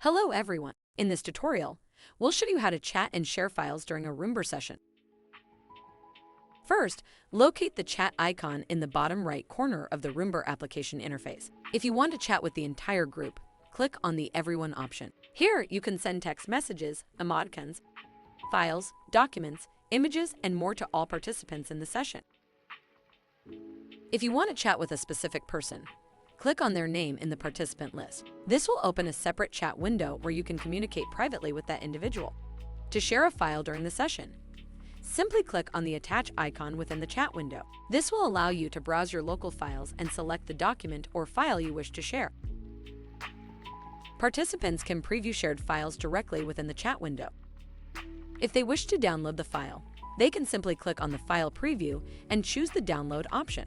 Hello everyone! In this tutorial, we'll show you how to chat and share files during a Roombr session. First, locate the chat icon in the bottom right corner of the Roombr application interface. If you want to chat with the entire group, click on the Everyone option. Here, you can send text messages, emoticons, files, documents, images, and more to all participants in the session. If you want to chat with a specific person, click on their name in the participant list. This will open a separate chat window where you can communicate privately with that individual. To share a file during the session, simply click on the Attach icon within the chat window. This will allow you to browse your local files and select the document or file you wish to share. Participants can preview shared files directly within the chat window. If they wish to download the file, they can simply click on the File Preview and choose the Download option.